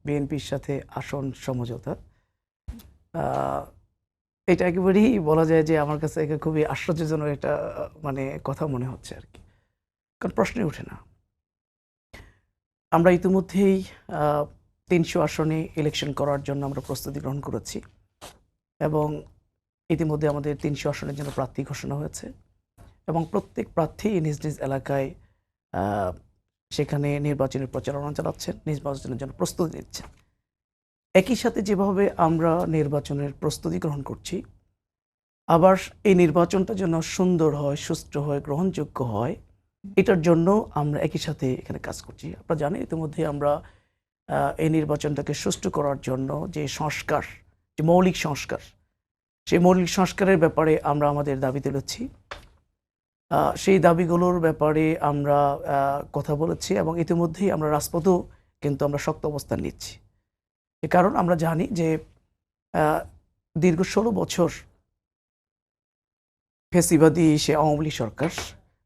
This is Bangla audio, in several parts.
বিএনপির সাথে আসন সমঝোতা, এটা একেবারেই বলা যায় যে আমার কাছে এটা খুবই আশ্চর্যজনক একটা মানে কথা মনে হচ্ছে আর কি, কারণ প্রশ্নই ওঠে না। আমরা ইতিমধ্যেই ৩০০ আসনে ইলেকশন করার জন্য আমরা প্রস্তুতি গ্রহণ করেছি এবং ইতিমধ্যে আমাদের ৩০০ আসনের জন্য প্রার্থী ঘোষণা হয়েছে এবং প্রত্যেক প্রার্থী নিজ নিজ এলাকায় সেখানে নির্বাচনের প্রচারণা চালাচ্ছেন, নির্বাচনের জন্য প্রস্তুতি নিচ্ছেন। একই সাথে যেভাবে আমরা নির্বাচনের প্রস্তুতি গ্রহণ করছি, আবার এই নির্বাচনটা যেন সুন্দর হয়, সুষ্ঠু হয়, গ্রহণযোগ্য হয়, এটার জন্য আমরা একই সাথে এখানে কাজ করছি। আপনারা জানেন ইতিমধ্যে আমরা এই নির্বাচনটাকে সুষ্ঠু করার জন্য যে সংস্কার, যে মৌলিক সংস্কার, সেই মৌলিক সংস্কারের ব্যাপারে আমরা আমাদের দাবি তুলেছি। সেই দাবিগুলোর ব্যাপারে আমরা কথা বলেছি এবং ইতিমধ্যেই আমরা রাজপথেও কিন্তু আমরা শক্ত অবস্থান নিচ্ছি। কারণ আমরা জানি যে দীর্ঘ 16 বছর ফ্যাসিবাদী সে আওয়ামী লীগ সরকার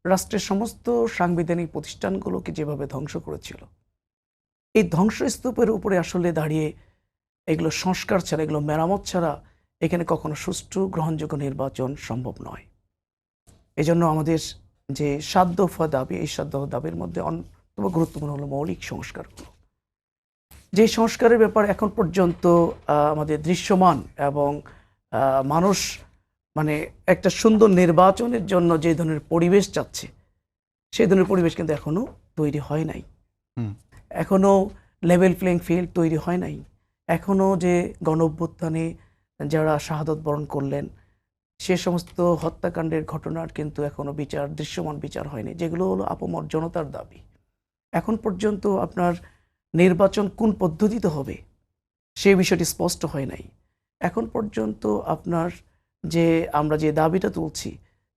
রাষ্ট্রের সমস্ত সাংবিধানিক প্রতিষ্ঠানগুলোকে যেভাবে ধ্বংস করেছিল, এই ধ্বংসস্তূপের উপরে আসলে দাঁড়িয়ে এগুলো সংস্কার ছাড়া, এগুলো মেরামত ছাড়া এখানে কখনো সুষ্ঠু গ্রহণযোগ্য নির্বাচন সম্ভব নয়। এজন্য আমাদের যে 7 দফা দাবি, এই 7 দফা দাবির মধ্যে অন্যতম গুরুত্বপূর্ণ হলো মৌলিক সংস্কারগুলো। যে সংস্কারের ব্যাপার এখন পর্যন্ত আমাদের দৃশ্যমান এবং মানুষ মানে একটা সুন্দর নির্বাচনের জন্য যে ধরনের পরিবেশ চাচ্ছে, সেই ধরনের পরিবেশ কিন্তু এখনো তৈরি হয় নাই। এখনো লেভেল প্লেইং ফিল্ড তৈরি হয় নাই। এখনো যে গণ-অভ্যুত্থানে যারা শাহাদত বরণ করলেন, সে সমস্ত হত্যাকাণ্ডের ঘটনার কিন্তু এখনো বিচার, দৃশ্যমান বিচার হয়নি, যেগুলো হলো আপামর জনতার দাবি। এখন পর্যন্ত আপনার নির্বাচন কোন পদ্ধতিতে হবে সেই বিষয়টি স্পষ্ট হয় নাই। এখন পর্যন্ত আপনার যে আমরা যে দাবিটা তুলছি,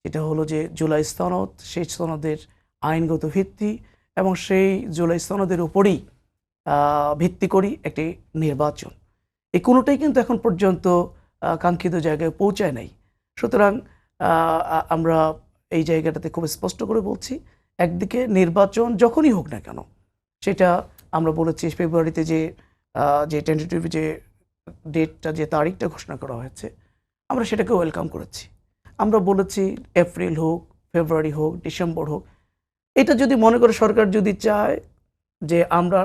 এটা হলো যে জুলাই সনদ, সেই সনদের আইনগত ভিত্তি এবং সেই জুলাই সনদের উপরেই ভিত্তি করি একটি নির্বাচন। এই কোনোটাই কিন্তু এখন পর্যন্ত কাঙ্ক্ষিত জায়গায় পৌঁছায় নাই। সুতরাং আমরা এই জায়গাটাতে খুব স্পষ্ট করে বলছি, একদিকে নির্বাচন যখনই হোক না কেন, সেটা আমরা বলেছি ফেব্রুয়ারিতে যে টেন্টেটিভ যে ডেটটা, যে তারিখটা ঘোষণা করা হয়েছে, আমরা সেটাকে ওয়েলকাম করেছি। আমরা বলেছি এপ্রিল হোক, ফেব্রুয়ারি হোক, ডিসেম্বর হোক, এটা যদি মনে করে সরকার যদি চায় যে আমরা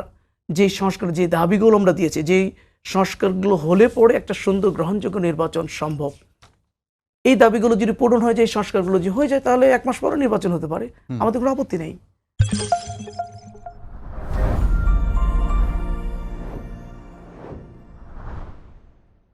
যে সংস্কার, যে দাবিগুলো আমরা দিয়েছি, যেই সংস্কারগুলো হলে পরে একটা সুন্দর গ্রহণযোগ্য নির্বাচন সম্ভব, এই দাবিগুলো যদি পূরণ হয়ে যায়, সংস্কারগুলো যদি হয়ে যায়, তাহলে 1 মাস পরে নির্বাচন হতে পারে, আমাদের কোনো আপত্তি নেই।